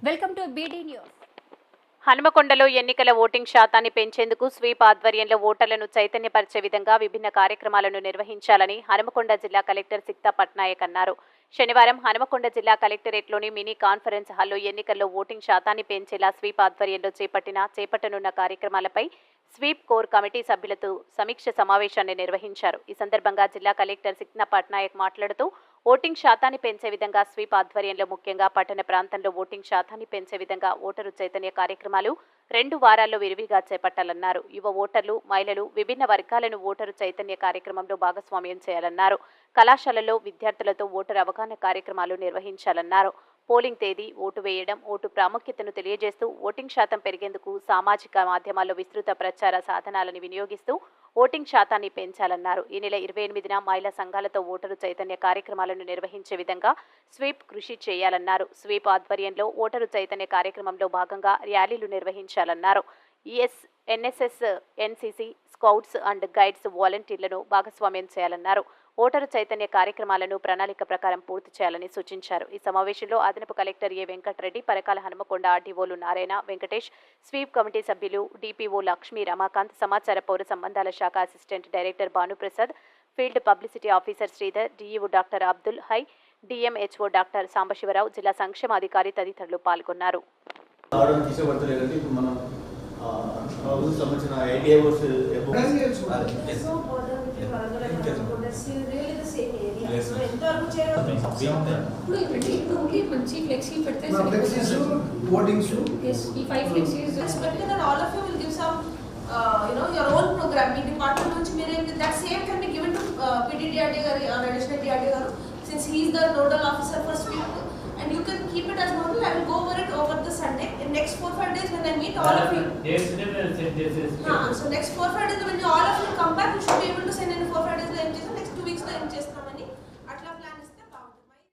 Welcome to BD news. హనుమకొండలో ఎన్నికల voting శాతాన్ని పెంచేందుకు స్వీప్ ఆధ్వర్యంలో ఓటర్లను చైతన్యపరిచే విధంగా విభిన్న కార్యక్రమాలను నిర్వహించాలని హనుమకొండ జిల్లా కలెక్టర్ సిక్తా పట్నాయక్ అన్నారు. శనివారం హనుమకొండ జిల్లా కలెక్టరేట్లోని మినీ కాన్ఫరెన్స్ హాల్లో ఎన్నికల్లో ఓటింగ్ శాతాన్ని పెంచేలా స్వీప్ ఆధ్వర్యంలో చేపట్టనున్న కార్యక్రమాలపై స్వీప్ కోర్ కమిటీ సభ్యులతో సమీక్ష సమావేశాన్ని నిర్వహించారు. ఈ సందర్భంగా జిల్లా కలెక్టర్ సిక్తా పట్నాయక్ మాట్లాడుతూ ఓటింగ్ శాతాన్ని పెంచే విధంగా స్వీప్ ఆధ్వర్యంలో ముఖ్యంగా పట్టణ ప్రాంతంలో ఓటింగ్ శాతాన్ని పెంచే విధంగా ఓటరు చైతన్య కార్యక్రమాలు 2 వారాల్లో విరివిగా చేపట్టాలన్నారు. యువ ఓటర్లు, మహిళలు, విభిన్న వర్గాలను ఓటరు చైతన్య కార్యక్రమంలో భాగస్వామ్యం చేయాలన్నారు. కళాశాలల్లో విద్యార్థులతో ఓటరు అవగాహన కార్యక్రమాలు నిర్వహించాలన్నారు. పోలింగ్ తేదీ, ఓటు వేయడం, ఓటు ప్రాముఖ్యతను తెలియజేస్తూ ఓటింగ్ శాతం పెరిగేందుకు సామాజిక మాధ్యమాల్లో విస్తృత ప్రచార సాధనాలను వినియోగిస్తూ ఓటింగ్ శాతాన్ని పెంచాలన్నారు. ఈ నెల 28న మహిళా సంఘాలతో ఓటరు చైతన్య కార్యక్రమాలను నిర్వహించే విధంగా స్వీప్ కృషి చేయాలన్నారు. స్వీప్ ఆధ్వర్యంలో ఓటరు చైతన్య కార్యక్రమంలో భాగంగా ర్యాలీలు నిర్వహించాలన్నారు. NSS, NCC, scouts and guides వాలంటీర్లను భాగస్వామ్యం చేయాలన్నారు. ఓటరు చైతన్య కార్యక్రమాలను ప్రణాళిక ప్రకారం పూర్తి చేయాలని సూచించారు. ఈ సమావేశంలో అదనపు కలెక్టర్ ఏ వెంకటరెడ్డి, పరకాల హనుమకొండ ఆర్డీఓలు నారాయణ, వెంకటేష్, స్వీప్ కమిటీ సభ్యులు డిపిఓ లక్ష్మీ, రమాకాంత్, సమాచార పౌర సంబంధాల శాఖ assistant director Bhanuprasad, field publicity officer Sridhar, DEO doctor Abdul high, DMHO doctor Sambasivarao, జిల్లా సంక్షేమాధికారి తదితరులు పాల్గొన్నారు. సంబంధించిన ఐడియాస్ మంచి ఫ్లెక్సీ పెడితే your own program me department నుంచి మీరు that same can be given to PDDRD గారి or additional DRD గారు since he is the nodal officer for SWIP and you can keep it as model. I will go over it over the Sunday in next 4-5 days when I meet all of you. So next 4-5 days when all of you come back, you should be able to send in 4-5 days